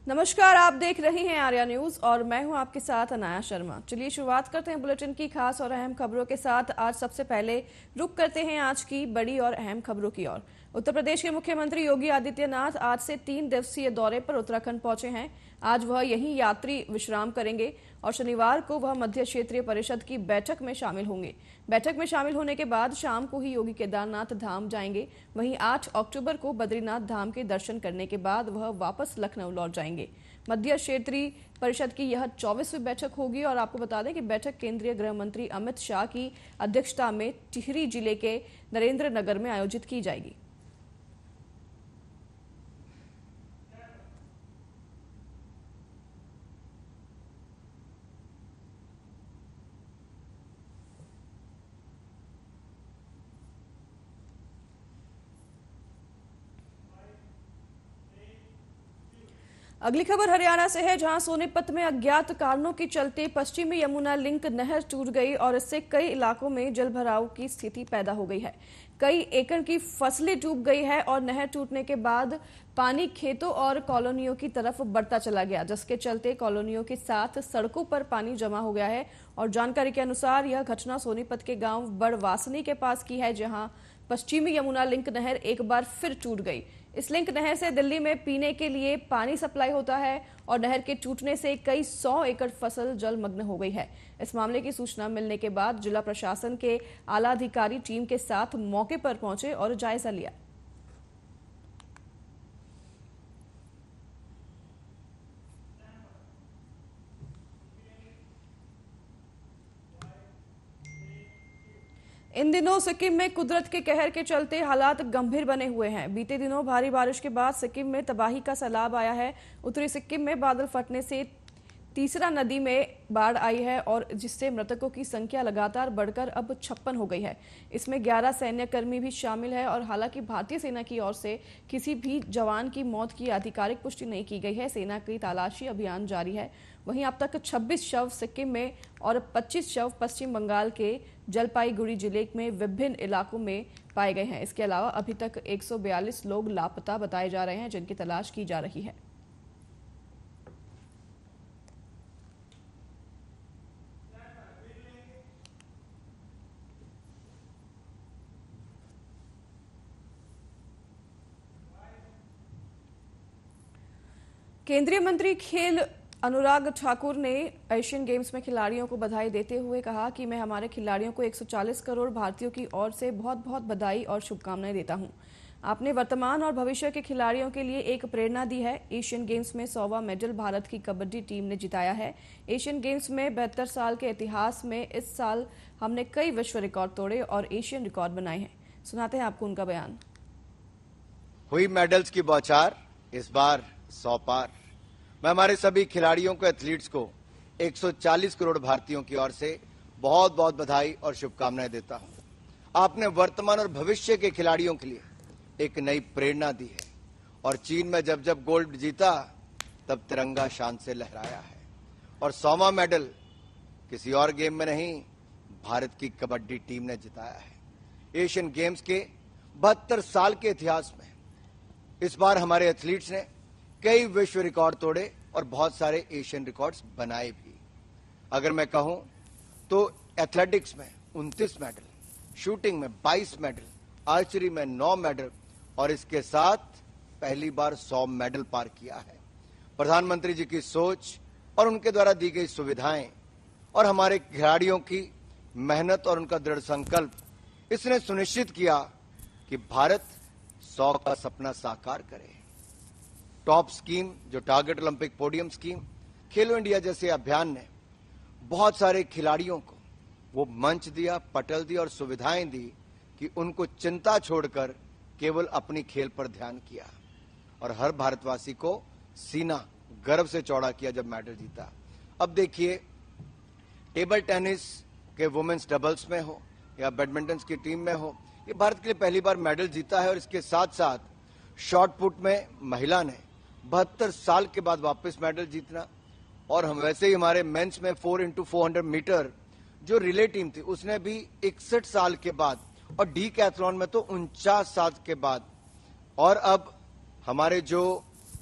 नमस्कार, आप देख रहे हैं आर्या न्यूज और मैं हूं आपके साथ अनाया शर्मा। चलिए शुरुआत करते हैं बुलेटिन की खास और अहम खबरों के साथ। आज सबसे पहले रुक करते हैं आज की बड़ी और अहम खबरों की ओर। उत्तर प्रदेश के मुख्यमंत्री योगी आदित्यनाथ आज से 3 दिवसीय दौरे पर उत्तराखंड पहुंचे हैं। आज वह यहीं यात्री विश्राम करेंगे और शनिवार को वह मध्य क्षेत्रीय परिषद की बैठक में शामिल होंगे। बैठक में शामिल होने के बाद शाम को ही योगी केदारनाथ धाम जाएंगे। वहीं 8 अक्टूबर को बद्रीनाथ धाम के दर्शन करने के बाद वह वापस लखनऊ लौट जाएंगे। मध्य क्षेत्रीय परिषद की यह 24वीं बैठक होगी और आपको बता दें कि बैठक केंद्रीय गृह मंत्री अमित शाह की अध्यक्षता में टिहरी जिले के नरेंद्र नगर में आयोजित की जाएगी। अगली खबर हरियाणा से है, जहां सोनीपत में अज्ञात कारणों के चलते पश्चिमी यमुना लिंक नहर टूट गई और इससे कई इलाकों में जलभराव की स्थिति पैदा हो गई है। कई एकड़ की फसलें डूब गई है और नहर टूटने के बाद पानी खेतों और कॉलोनियों की तरफ बढ़ता चला गया, जिसके चलते कॉलोनियों के साथ सड़कों पर पानी जमा हो गया है। और जानकारी के अनुसार यह घटना सोनीपत के गांव बड़वासनी के पास की है, जहां पश्चिमी यमुना लिंक नहर एक बार फिर टूट गई। इस लिंक नहर से दिल्ली में पीने के लिए पानी सप्लाई होता है और नहर के टूटने से कई 100 एकड़ फसल जलमग्न हो गई है। इस मामले की सूचना मिलने के बाद जिला प्रशासन के आला अधिकारी टीम के साथ मौके पर पहुंचे और जायजा लिया। इन दिनों सिक्किम में कुदरत के कहर के चलते हालात गंभीर बने हुए हैं। बीते दिनों भारी बारिश के बाद सिक्किम में तबाही का सैलाब आया है। उत्तरी सिक्किम में बादल फटने से तीसरा नदी में बाढ़ आई है और जिससे मृतकों की संख्या लगातार बढ़कर अब 56 हो गई है। इसमें 11 सैन्यकर्मी भी शामिल है और हालांकि भारतीय सेना की ओर से किसी भी जवान की मौत की आधिकारिक पुष्टि नहीं की गई है। सेना की तलाशी अभियान जारी है। वहीं अब तक 26 शव सिक्किम में और 25 शव पश्चिम बंगाल के जलपाईगुड़ी जिले में विभिन्न इलाकों में पाए गए हैं। इसके अलावा अभी तक 142 लोग लापता बताए जा रहे हैं, जिनकी तलाश की जा रही है। केंद्रीय मंत्री खेल अनुराग ठाकुर ने एशियन गेम्स में खिलाड़ियों को बधाई देते हुए कहा कि मैं हमारे खिलाड़ियों को 140 करोड़ भारतीयों की ओर से बहुत बहुत बधाई और शुभकामनाएं देता हूं। आपने वर्तमान और भविष्य के खिलाड़ियों के लिए एक प्रेरणा दी है। एशियन गेम्स में 100वां मेडल भारत की कबड्डी टीम ने जिताया है। एशियन गेम्स में 72 साल के इतिहास में इस साल हमने कई विश्व रिकॉर्ड तोड़े और एशियन रिकॉर्ड बनाए हैं। सुनाते हैं आपको उनका बयान। हुई मेडल्स की बौछार, इस बार 100 पार। मैं हमारे सभी खिलाड़ियों को, एथलीट्स को 140 करोड़ भारतीयों की ओर से बहुत बहुत बधाई और शुभकामनाएं देता हूं। आपने वर्तमान और भविष्य के खिलाड़ियों के लिए एक नई प्रेरणा दी है और चीन में जब जब गोल्ड जीता तब तिरंगा शान से लहराया है। और 100वां मेडल किसी और गेम में नहीं, भारत की कबड्डी टीम ने जिताया है। एशियन गेम्स के 72 साल के इतिहास में इस बार हमारे एथलीट्स ने कई विश्व रिकॉर्ड तोड़े और बहुत सारे एशियन रिकॉर्ड्स बनाए भी। अगर मैं कहूं तो एथलेटिक्स में 29 मेडल, शूटिंग में 22 मेडल, आर्चरी में 9 मेडल और इसके साथ पहली बार 100 मेडल पार किया है। प्रधानमंत्री जी की सोच और उनके द्वारा दी गई सुविधाएं और हमारे खिलाड़ियों की मेहनत और उनका दृढ़ संकल्प, इसने सुनिश्चित किया कि भारत 100 का सपना साकार करे। टॉप स्कीम जो टारगेट ओलंपिक पोडियम स्कीम, खेलो इंडिया जैसे अभियान ने बहुत सारे खिलाड़ियों को वो मंच दिया, पटल दिया और सुविधाएं दी कि उनको चिंता छोड़कर केवल अपनी खेल पर ध्यान किया और हर भारतवासी को सीना गर्व से चौड़ा किया जब मेडल जीता। अब देखिए, टेबल टेनिस के वुमेन्स डबल्स में हो या बैडमिंटन की टीम में हो, ये भारत के लिए पहली बार मेडल जीता है। और इसके साथ साथ शॉट पुट में महिला ने 72 साल के बाद वापस मेडल जीतना। और हम वैसे ही हमारे मेंस में 4x400 मीटर जो रिले टीम थी उसने भी 61 साल के बाद, और डीकैथलॉन में तो 49 साल के बाद। और अब हमारे जो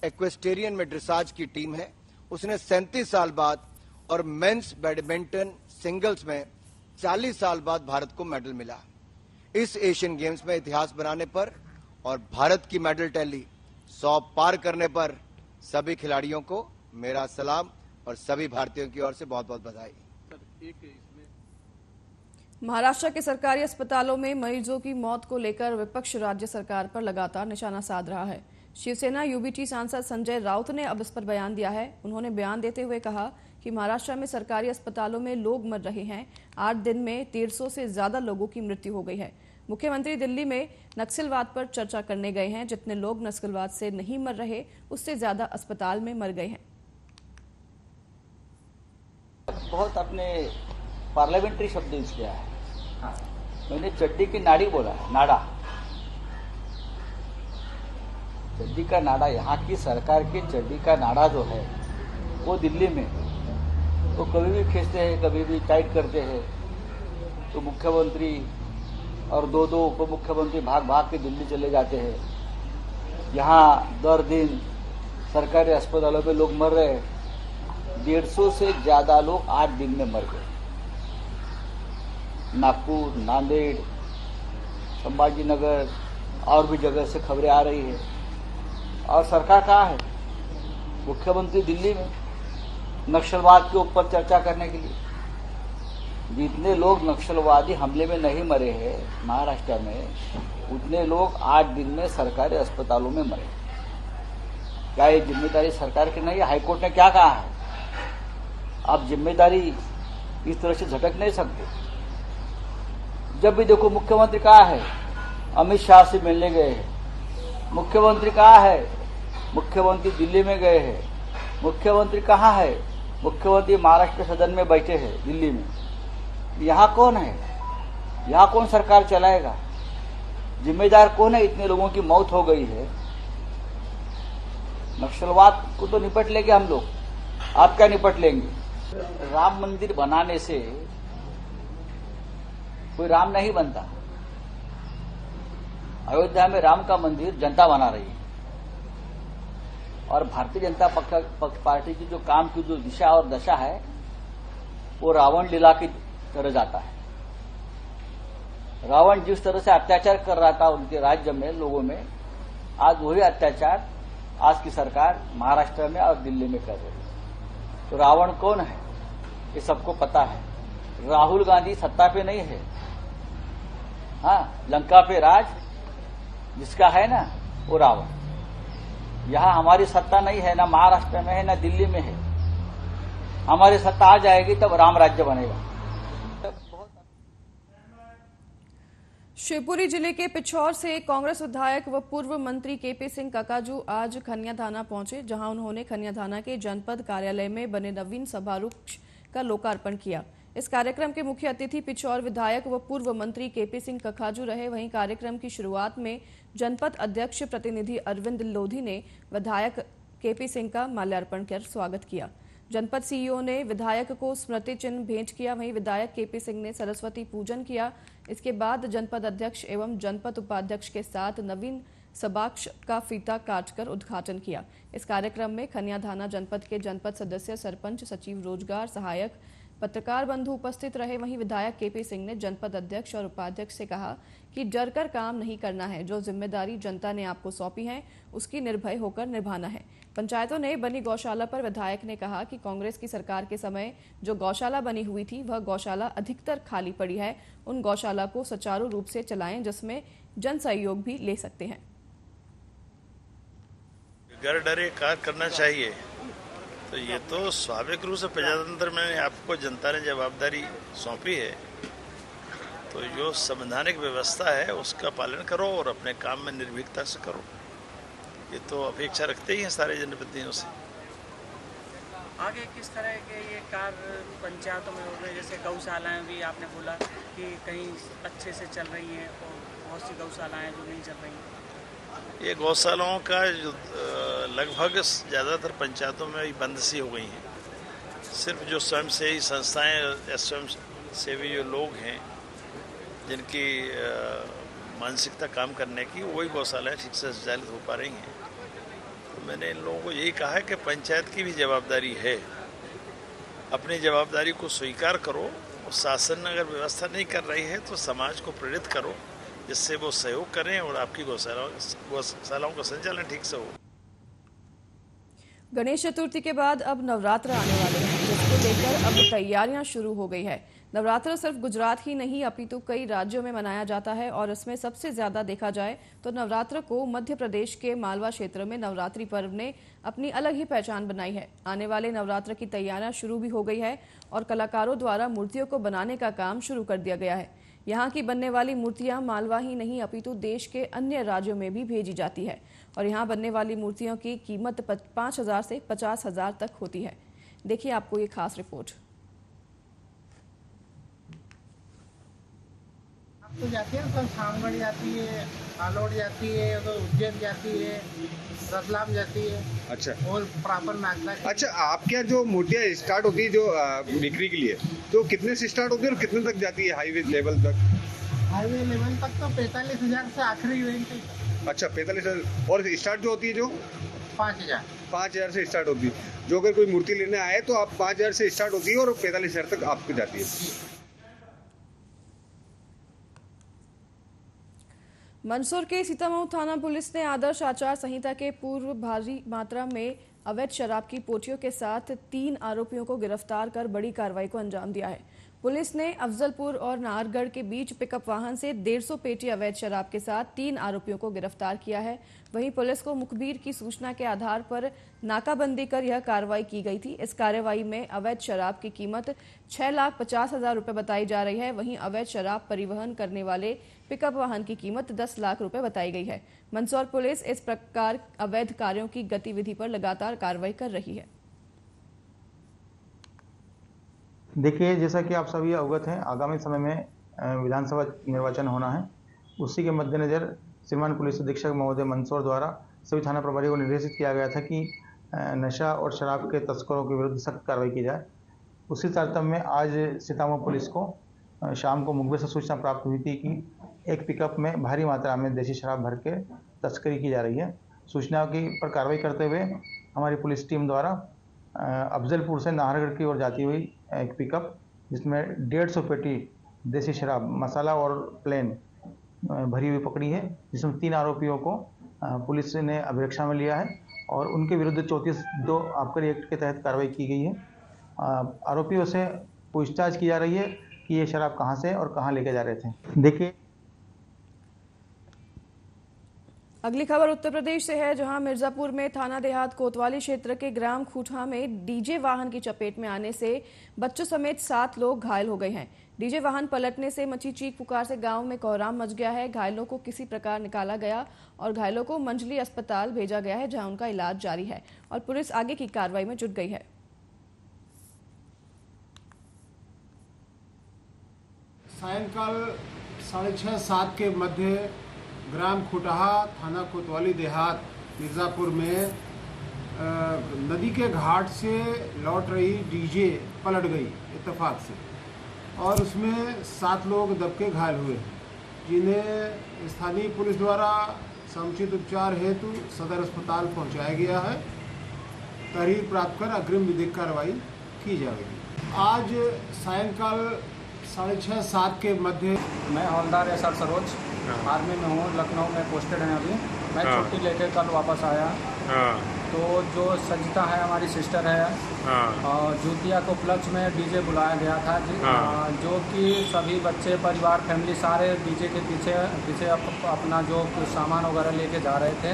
एक्वेस्टेरियन में ड्रेसाज की टीम है, उसने 37 साल बाद और मेंस बैडमिंटन सिंगल्स में 40 साल बाद भारत को मेडल मिला। इस एशियन गेम्स में इतिहास बनाने पर और भारत की मेडल टैली 100 पार करने पर सभी खिलाड़ियों को मेरा सलाम और सभी भारतीयों की ओर से बहुत बहुत बधाई। महाराष्ट्र के सरकारी अस्पतालों में मरीजों की मौत को लेकर विपक्ष राज्य सरकार पर लगातार निशाना साध रहा है। शिवसेना यूबीटी सांसद संजय राउत ने अब इस पर बयान दिया है। उन्होंने बयान देते हुए कहा कि महाराष्ट्र में सरकारी अस्पतालों में लोग मर रहे हैं। 8 दिन में 150 से ज्यादा लोगों की मृत्यु हो गई है। मुख्यमंत्री दिल्ली में नक्सलवाद पर चर्चा करने गए हैं। जितने लोग नक्सलवाद से नहीं मर रहे, उससे ज्यादा अस्पताल में मर गए हैं। बहुत अपने पार्लियामेंट्री शब्द यूज किया है। मैंने चड्डी की नाड़ी बोला है, नाड़ा, चड्डी का नाड़ा। यहाँ की सरकार की चड्डी का नाड़ा जो है वो दिल्ली में तो कभी भी खींचते हैं, कभी भी टाइट करते हैं। तो मुख्यमंत्री और दो उप मुख्यमंत्री भाग भाग के दिल्ली चले जाते हैं। यहाँ दर दिन सरकारी अस्पतालों में लोग मर रहे हैं। 150 से ज्यादा लोग 8 दिन में मर गए। नागपुर, नांदेड़, संभाजीनगर और भी जगह से खबरें आ रही है। और सरकार कहाँ है? मुख्यमंत्री दिल्ली में नक्सलवाद के ऊपर चर्चा करने के लिए। जितने लोग नक्सलवादी हमले में नहीं मरे हैं महाराष्ट्र में, उतने लोग 8 दिन में सरकारी अस्पतालों में मरे। क्या ये जिम्मेदारी सरकार की नहीं है? हाईकोर्ट ने क्या कहा है? आप जिम्मेदारी इस तरह से झटक नहीं सकते। जब भी देखो मुख्यमंत्री कहाँ है? अमित शाह से मिलने गए हैं। मुख्यमंत्री कहाँ है? मुख्यमंत्री दिल्ली में गए हैं। मुख्यमंत्री कहाँ है? मुख्यमंत्री महाराष्ट्र सदन में बैठे हैं दिल्ली में। यहाँ कौन है? यहाँ कौन सरकार चलाएगा? जिम्मेदार कौन है? इतने लोगों की मौत हो गई है। नक्सलवाद को तो निपट लेंगे हम लोग, आप क्या निपट लेंगे? राम मंदिर बनाने से कोई राम नहीं बनता। अयोध्या में राम का मंदिर जनता बना रही है और भारतीय जनता पक्ष पार्टी की जो काम की जो दिशा और दशा है वो रावण लीला की तरह जाता है। रावण जिस तरह से अत्याचार कर रहा था उनके राज्य में, लोगों में, आज वही अत्याचार आज की सरकार महाराष्ट्र में और दिल्ली में कर रही है। तो रावण कौन है ये सबको पता है। राहुल गांधी सत्ता पे नहीं है। हाँ, लंका पे राज जिसका है ना वो रावण। यहाँ हमारी सत्ता नहीं है, ना महाराष्ट्र में है ना दिल्ली में है। हमारी सत्ता आ जाएगी तब राम राज्य बनेगा। शिवपुरी जिले के पिछौर से कांग्रेस विधायक व पूर्व मंत्री केपी सिंह काकाजू आज खनिया थाना पहुंचे, जहां उन्होंने खनिया थाना के जनपद कार्यालय में बने नवीन सभाकक्ष का लोकार्पण किया। इस कार्यक्रम के मुख्य अतिथि पिछौर विधायक व पूर्व मंत्री केपी सिंह काकाजू रहे। वहीं कार्यक्रम की शुरुआत में जनपद अध्यक्ष प्रतिनिधि अरविंद लोधी ने विधायक केपी सिंह का माल्यार्पण कर स्वागत किया। जनपद सीईओ ने विधायक को स्मृति चिन्ह भेंट किया। वहीं विधायक केपी सिंह ने सरस्वती पूजन किया। इसके बाद जनपद अध्यक्ष एवं जनपद उपाध्यक्ष के साथ नवीन सभाकक्ष का फीता काटकर उद्घाटन किया। इस कार्यक्रम में खनिया थाना जनपद के जनपद सदस्य, सरपंच, सचिव रोजगार, सहायक, पत्रकार बंधु उपस्थित रहे। वहीं विधायक केपी सिंह ने जनपद अध्यक्ष और उपाध्यक्ष से कहा कि डरकर काम नहीं करना है। जो जिम्मेदारी जनता ने आपको सौंपी है उसकी निर्भय होकर निभाना है। पंचायतों ने बनी गौशाला पर विधायक ने कहा कि कांग्रेस की सरकार के समय जो गौशाला बनी हुई थी वह गौशाला अधिकतर खाली पड़ी है। उन गौशाला को सुचारू रूप से चलाएं जिसमें जन सहयोग भी ले सकते हैं। घर डरे कार्य करना चाहिए। तो ये तो स्वाभाविक रूप से प्रजातंत्र में आपको जनता ने जवाबदारी सौंपी है, तो जो संवैधानिक व्यवस्था है उसका पालन करो और अपने काम में निर्भीकता से करो। ये तो अपेक्षा रखते ही हैं सारे जनप्रतिनिधियों से। आगे किस तरह के ये कार्य पंचायतों में हो रहे हैं? जैसे गौशालाएं भी आपने बोला कि कहीं अच्छे से चल रही हैं और बहुत सी गौशालाएं जो नहीं चल रही हैं। ये गौशालाओं का जो लगभग ज़्यादातर पंचायतों में बंद सी हो गई हैं। सिर्फ जो स्वयंसेवी संस्थाएं, स्वयं सेवी जो लोग हैं जिनकी मानसिकता काम करने की, वही गौशालाएं ठीक से संचालित हो पा रही हैं। तो मैंने इन लोगों को यही कहा है कि पंचायत की भी जवाबदारी है, अपनी जवाबदारी को स्वीकार करो। और शासन अगर व्यवस्था नहीं कर रही है तो समाज को प्रेरित करो, जिससे वो सहयोग करें और आपकी गौशालाओं का संचालन ठीक से हो। गणेश चतुर्थी के बाद अब नवरात्र आने वाले हैं, जिसको लेकर अब तैयारियां शुरू हो गई है। नवरात्र सिर्फ गुजरात ही नहीं अपितु कई राज्यों में मनाया जाता है और इसमें सबसे ज्यादा देखा जाए तो नवरात्र को मध्य प्रदेश के मालवा क्षेत्र में नवरात्रि पर्व ने अपनी अलग ही पहचान बनाई है। आने वाले नवरात्र की तैयारियां शुरू भी हो गई है और कलाकारों द्वारा मूर्तियों को बनाने का काम शुरू कर दिया गया है। यहाँ की बनने वाली मूर्तियां मालवा ही नहीं अपितु देश के अन्य राज्यों में भी भेजी जाती है और यहाँ बनने वाली मूर्तियों की कीमत 5,000 से 50,000 तक होती है। देखिए आपको ये खास रिपोर्ट। तो जाती है तो शामगढ़ जाती है, आलोड़ जाती है, तो उज्जैन जाती है, रतलाम जाती है। अच्छा। और प्रॉपर नागदा। अच्छा, आपके यहाँ जो मूर्तियाँ स्टार्ट होती है जो बिक्री के लिए, तो कितने से स्टार्ट होती है और कितने तक जाती है हाईवे लेवल तक? हाईवे लेवल तक तो 45,000 से आखिरी रेंज तक। अच्छा, 45,000। और स्टार्ट जो होती है जो 5,000 से स्टार्ट होती है। जो अगर कोई मूर्ति लेने आए तो आप 5,000 से स्टार्ट होती है और 45,000 तक आपको जाती है। मंदसौर के सीतामऊ थाना पुलिस ने आदर्श आचार संहिता के पूर्व भारी मात्रा में अवैध शराब की पोटियों के साथ 3 आरोपियों को गिरफ्तार कर बड़ी कार्रवाई को अंजाम दिया है। पुलिस ने अफजलपुर और नाहरगढ़ के बीच पिकअप वाहन से 150 पेटी अवैध शराब के साथ 3 आरोपियों को गिरफ्तार किया है। वहीं पुलिस को मुखबिर की सूचना के आधार पर नाकाबंदी कर यह कार्रवाई की गई थी। इस कार्रवाई में अवैध शराब की कीमत 6,50,000 रुपए बताई जा रही है। वहीं अवैध शराब परिवहन करने वाले पिकअप वाहन की कीमत 10 लाख रुपए बताई गई है। मंदसौर पुलिस इस प्रकार अवैध कार्यों की गतिविधि पर लगातार कार्रवाई कर रही है। देखिए, जैसा कि आप सभी अवगत हैं, आगामी समय में विधानसभा निर्वाचन होना है। उसी के मद्देनज़र श्रीमान पुलिस अधीक्षक महोदय मंदसौर द्वारा सभी थाना प्रभारियों को निर्देशित किया गया था कि नशा और शराब के तस्करों के विरुद्ध सख्त कार्रवाई की जाए। उसी तारतम्य में आज सीतामऊ पुलिस को शाम को मुखबिर से सूचना प्राप्त हुई थी कि एक पिकअप में भारी मात्रा में देसी शराब भर के तस्करी की जा रही है। सूचना की पर कार्रवाई करते हुए हमारी पुलिस टीम द्वारा अफजलपुर से नाहरगढ़ की ओर जाती हुई एक पिकअप जिसमें 150 पेटी देसी शराब मसाला और प्लेन भरी हुई पकड़ी है, जिसमें 3 आरोपियों को पुलिस ने अभिरक्षा में लिया है और उनके विरुद्ध 34(2) आबकारी एक्ट के तहत कार्रवाई की गई है। आरोपियों से पूछताछ की जा रही है कि ये शराब कहाँ से और कहाँ लेके जा रहे थे। देखिए, अगली खबर उत्तर प्रदेश से है, जहां मिर्जापुर में थाना देहात कोतवाली क्षेत्र के ग्राम खूठा में डीजे वाहन की चपेट में आने से बच्चों समेत 7 लोग घायल हो गए हैं। डीजे वाहन पलटने से मची चीख पुकार से गांव में कोहराम मच गया है। घायलों को किसी प्रकार निकाला गया और घायलों को मंजली अस्पताल भेजा गया है, जहां उनका इलाज जारी है और पुलिस आगे की कार्रवाई में जुट गई है। सायंकाल 6:30-7 के मध्य ग्राम खुटहा, थाना कोतवाली देहात, मिर्ज़ापुर में नदी के घाट से लौट रही डीजे पलट गई इत्तेफाक से और उसमें 7 लोग दबके घायल हुए, जिन्हें स्थानीय पुलिस द्वारा समुचित उपचार हेतु सदर अस्पताल पहुंचाया गया है। तहरीर प्राप्त कर अग्रिम विधिक कार्रवाई की जाएगी। आज सायंकाल 6:30-7 के मध्य मैं हवलदार एसआर सरोज आर्मी में हूँ, लखनऊ में पोस्टेड हैं अभी। मैं छुट्टी लेकर कल वापस आया। तो जो संजिता है हमारी सिस्टर है और जूतिया को उपलक्ष्य में डीजे बुलाया गया था जो कि सभी बच्चे परिवार फैमिली सारे डीजे के पीछे अपना जो सामान वगैरह लेके जा रहे थे।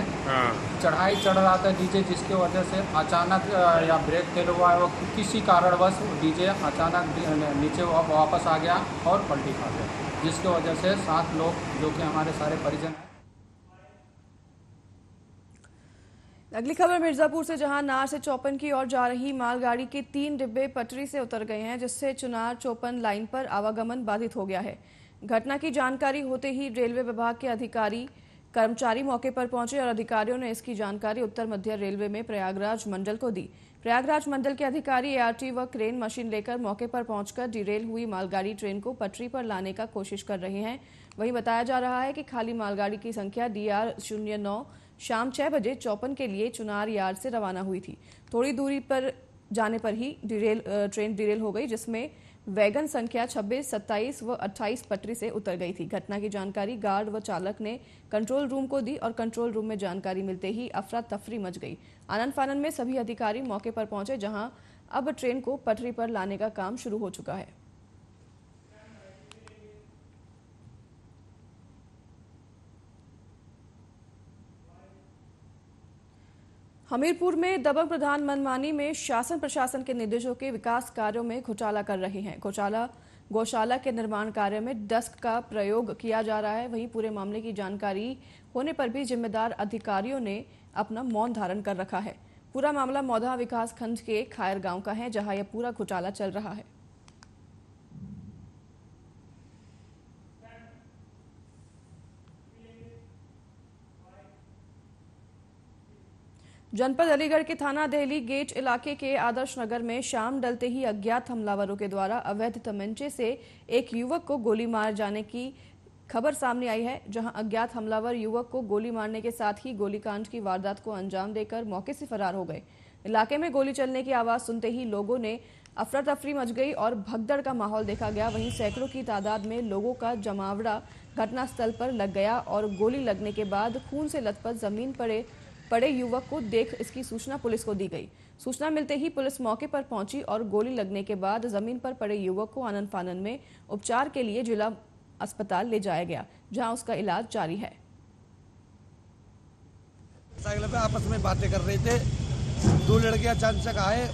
चढ़ाई चढ़ रहा था डीजे, जिसकी वजह से अचानक या ब्रेक फेल हुआ है, वो किसी कारणवश डीजे अचानक नीचे वापस आ गया और पलटी खा गया, जिसकी वजह से 7 लोग जो कि हमारे सारे परिजन हैं। अगली खबर मिर्जापुर से, जहां नार से चौपन की ओर जा रही मालगाड़ी के 3 डिब्बे पटरी से उतर गए हैं, जिससे चुनार चौपन लाइन पर आवागमन बाधित हो गया है। घटना की जानकारी होते ही रेलवे विभाग के अधिकारी कर्मचारी मौके पर पहुंचे और अधिकारियों ने इसकी जानकारी उत्तर मध्य रेलवे में प्रयागराज मंडल को दी। प्रयागराज मंडल के अधिकारी एआरटी व क्रेन मशीन लेकर मौके पर पहुंचकर डिरेल हुई मालगाड़ी ट्रेन को पटरी पर लाने का कोशिश कर रहे हैं। वहीं बताया जा रहा है कि खाली मालगाड़ी की संख्या DR09 शाम 6 बजे चौपन के लिए चुनार यार्ड से रवाना हुई थी। थोड़ी दूरी पर जाने पर ही ट्रेन डिरेल हो गई, जिसमें वैगन संख्या 26, 27 व 28 पटरी से उतर गई थी। घटना की जानकारी गार्ड व चालक ने कंट्रोल रूम को दी और कंट्रोल रूम में जानकारी मिलते ही अफरा तफरी मच गई। आनन फानन में सभी अधिकारी मौके पर पहुंचे, जहां अब ट्रेन को पटरी पर लाने का काम शुरू हो चुका है। हमीरपुर में दबंग प्रधान मनमानी में शासन प्रशासन के निर्देशों के विकास कार्यों में घोटाला कर रहे हैं। गौशाला के निर्माण कार्य में डस्क का प्रयोग किया जा रहा है। वहीं पूरे मामले की जानकारी होने पर भी जिम्मेदार अधिकारियों ने अपना मौन धारण कर रखा है। पूरा मामला मौधा विकास खंड के खायर गांव का है, जहां यह पूरा घोटाला चल रहा है। जनपद अलीगढ़ के थाना देहली गेट इलाके के आदर्श नगर में शाम डलते ही अज्ञात हमलावरों के द्वारा अवैध तमंचे से एक युवक को गोली मार जाने की खबर सामने आई है, जहां अज्ञात हमलावर युवक को गोली मारने के साथ ही गोलीकांड की वारदात को अंजाम देकर मौके से फरार हो गए। इलाके में गोली चलने की आवाज सुनते ही लोगों ने अफरा तफरी मच गई और भगदड़ का माहौल देखा गया। वहीं सैकड़ों की तादाद में लोगों का जमावड़ा घटनास्थल पर लग गया और गोली लगने के बाद खून से लथपथ जमीन पड़े युवक को देख इसकी सूचना पुलिस को दी गई। सूचना मिलते ही पुलिस मौके पर पहुंची और गोली लगने के बाद जमीन पर पड़े युवक को आनन फानन में उपचार के लिए जिला अस्पताल ले जाया गया, जहां उसका इलाज जारी है। साइकिल पे आपस में बातें कर रहे थे, दो लड़के अचानक आए,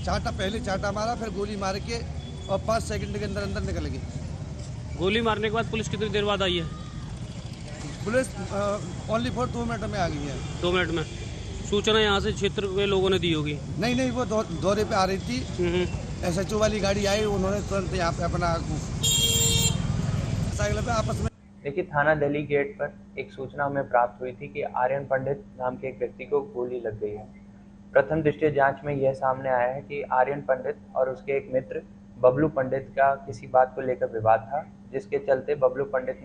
पहले चाटा मारा, फिर गोली मार के और 5 सेकंड के अंदर अंदर निकल गए। गोली मारने के बाद पुलिस कितनी देर बाद आई है? पुलिस ओनली फॉर 2 मिनट में आ गई है। 2 मिनट में सूचना यहाँ से क्षेत्र के लोगों ने दी होगी? नहीं, वो दौरे पे आ रही थी। SHO वाली गाड़ी आई, उन्होंने तुरंत यहाँ पे अपना साइकिल पे आपस में। देखिए, थाना दिल्ली गेट पर एक सूचना हमें प्राप्त हुई थी कि आर्यन पंडित नाम के एक व्यक्ति को गोली लग गई है। प्रथम दृष्टया जांच में यह सामने आया है कि आर्यन पंडित और उसके एक मित्र बबलू पंडित का किसी बात को लेकर विवाद था, जिसके चलते बबलू पंडित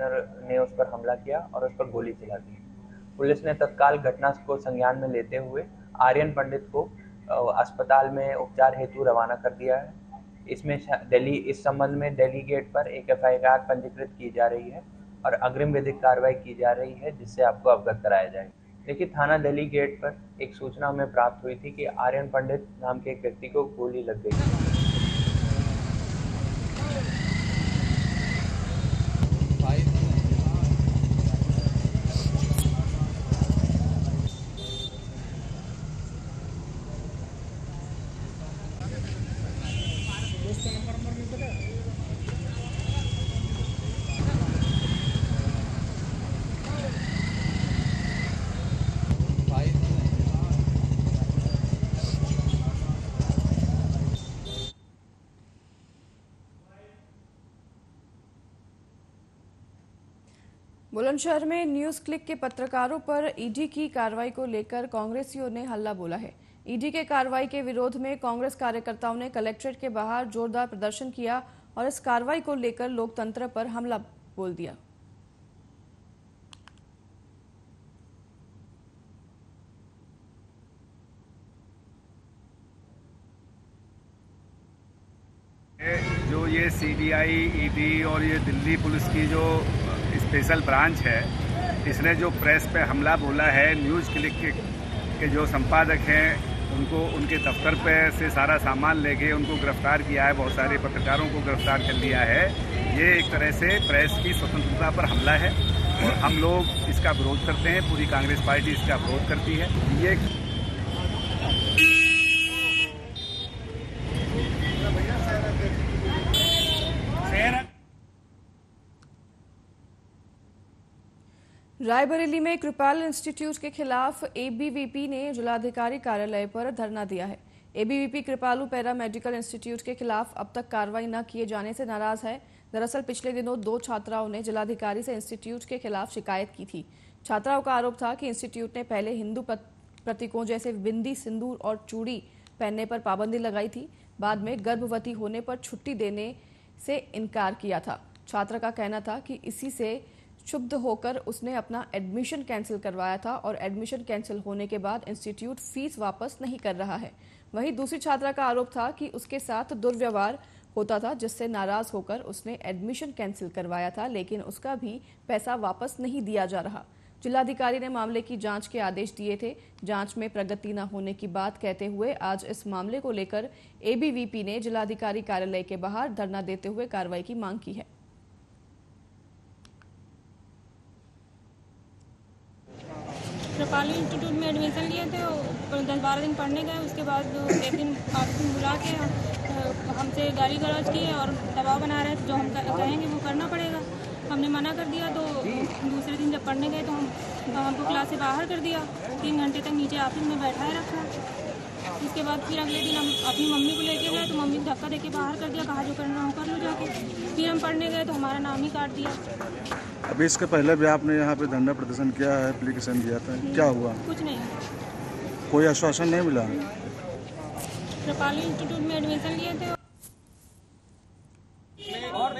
ने उस पर हमला किया और उस पर गोली चला दी। पुलिस ने तत्काल घटना को संज्ञान में लेते हुए आर्यन पंडित को अस्पताल में उपचार हेतु रवाना कर दिया है। इस संबंध में दिल्ली गेट पर एक FIR पंजीकृत की जा रही है और अग्रिम विधिक कार्रवाई की जा रही है, जिससे आपको अवगत कराया जाए। देखिए, थाना दिल्ली गेट पर एक सूचना हमें प्राप्त हुई थी कि आर्यन पंडित नाम के एक व्यक्ति को गोली लग गई है। बुलंदशहर में न्यूज़ क्लिक के पत्रकारों पर ईडी की कार्रवाई को लेकर कांग्रेसियों ने हल्ला बोला है। ईडी के कार्रवाई के विरोध में कांग्रेस कार्यकर्ताओं ने कलेक्ट्रेट के बाहर जोरदार प्रदर्शन किया और इस कार्रवाई को लेकर लोकतंत्र पर हमला बोल दिया। जो ये CBI, ED और ये दिल्ली पुलिस की जो स्पेशल ब्रांच है, इसने जो प्रेस पे हमला बोला है, न्यूज़ क्लिक के जो संपादक हैं उनको उनके दफ्तर पे से सारा सामान लेके उनको गिरफ्तार किया है, बहुत सारे पत्रकारों को गिरफ्तार कर लिया है। ये एक तरह से प्रेस की स्वतंत्रता पर हमला है और हम लोग इसका विरोध करते हैं। पूरी कांग्रेस पार्टी इसका विरोध करती है। ये रायबरेली में कृपाल इंस्टीट्यूट के खिलाफ ABVP ने जिलाधिकारी कार्यालय पर धरना दिया है। ABVP कृपालू पैरा मेडिकल इंस्टीट्यूट के खिलाफ अब तक कार्रवाई न किए जाने से नाराज है। दरअसल पिछले दिनों 2 छात्राओं ने जिलाधिकारी से इंस्टीट्यूट के खिलाफ शिकायत की थी। छात्राओं का आरोप था कि इंस्टीट्यूट ने पहले हिंदू प्रतीकों जैसे बिंदी, सिंदूर और चूड़ी पहनने पर पाबंदी लगाई थी, बाद में गर्भवती होने पर छुट्टी देने से इनकार किया था। छात्रा का कहना था कि इसी से क्षुब्ध होकर उसने अपना एडमिशन कैंसिल करवाया था और एडमिशन कैंसिल होने के बाद इंस्टीट्यूट फीस वापस नहीं कर रहा है। वहीं दूसरी छात्रा का आरोप था कि उसके साथ दुर्व्यवहार होता था, जिससे नाराज होकर उसने एडमिशन कैंसिल करवाया था, लेकिन उसका भी पैसा वापस नहीं दिया जा रहा। जिलाधिकारी ने मामले की जांच के आदेश दिए थे। जांच में प्रगति न होने की बात कहते हुए आज इस मामले को लेकर एबीवीपी ने जिलाधिकारी कार्यालय के बाहर धरना देते हुए कार्रवाई की मांग की है। कृपाली इंस्टीट्यूट में एडमिशन लिए थे, 10-12 दिन पढ़ने गए। उसके बाद एक दिन बुला के हमसे गाली गलौज किए और दबाव बना रहे थे, जो हम कहेंगे वो करना पड़ेगा। हमने मना कर दिया, तो दूसरे दिन जब पढ़ने गए तो हमको क्लास से बाहर कर दिया। 3 घंटे तक नीचे ऑफिस में बैठाए रखा। उसके बाद फिर अगले दिन हम अपनी मम्मी को लेके गए, तो मम्मी को धक्का देके बाहर कर दिया, कहा जो करना हो कर लो जाके। फिर हम पढ़ने गए तो हमारा नाम ही काट दिया। अभी इसके पहले भी आपने यहाँ पे धरना प्रदर्शन किया है, एप्लीकेशन दिया था, क्या हुआ? कुछ नहीं, कोई आश्वासन नहीं मिला। कृपाली इंस्टीट्यूट में एडमिशन लिए थे और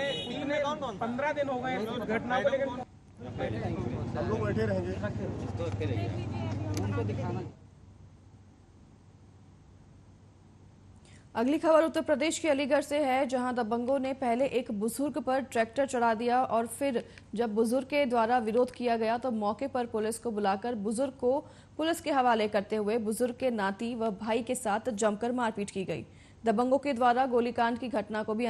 15 दिन हो गए घटना को लेकर हम लोग बैठे रहेंगे। अगली खबर उत्तर प्रदेश के अलीगढ़ से है, जहां दबंगों ने पहले एक बुजुर्ग पर ट्रैक्टर चढ़ा दिया और फिर जब बुजुर्ग के द्वारा विरोध किया गया तो मौके पर पुलिस को बुलाकर बुजुर्ग को पुलिस के हवाले करते हुए बुजुर्ग के नाती व भाई के साथ जमकर मारपीट की गई। दबंगों के द्वारा गोलीकांड की घटना को भी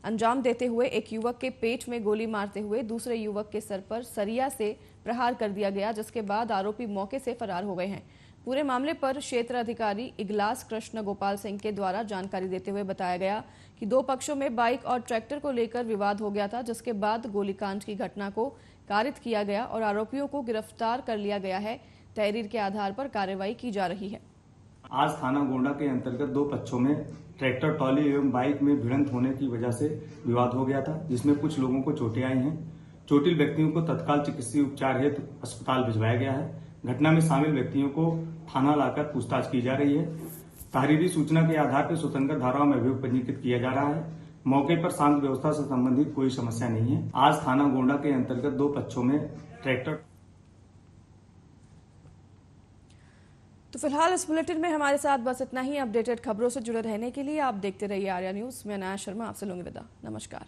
अंजाम देते हुए एक युवक के पेट में गोली मारते हुए दूसरे युवक के सर पर सरिया से प्रहार कर दिया गया, जिसके बाद आरोपी मौके से फरार हो गए हैं। पूरे मामले पर क्षेत्र अधिकारी इगलास कृष्ण गोपाल सिंह के द्वारा जानकारी देते हुए बताया गया कि 2 पक्षों में बाइक और ट्रैक्टर को लेकर विवाद हो गया था, जिसके बाद गोलीकांड की घटना को कारित किया गया और आरोपियों को गिरफ्तार कर लिया गया है। तहरीर के आधार पर कार्रवाई की जा रही है। आज थाना गोंडा के अंतर्गत 2 पक्षों में ट्रैक्टर ट्रॉली एवं बाइक में भिड़ंत होने की वजह से विवाद हो गया था, जिसमें कुछ लोगों को चोटें आई हैं। चोटिल व्यक्तियों को तत्काल चिकित्सीय उपचार हेतु अस्पताल भिजवाया गया है। घटना में शामिल व्यक्तियों को थाना लाकर पूछताछ की जा रही है। तहरीरी सूचना के आधार पर स्वतंत्र धाराओं में अभियोग पंजीकृत किया जा रहा है। मौके पर शांति व्यवस्था से संबंधित कोई समस्या नहीं है। आज थाना गोंडा के अंतर्गत 2 पक्षों में ट्रैक्टर। तो फिलहाल इस बुलेटिन में हमारे साथ बस इतना ही। अपडेटेड खबरों से जुड़े रहने के लिए आप देखते रहिए आर्या न्यूज। मैं अनाया शर्मा आपसे लूंगी विदा। नमस्कार।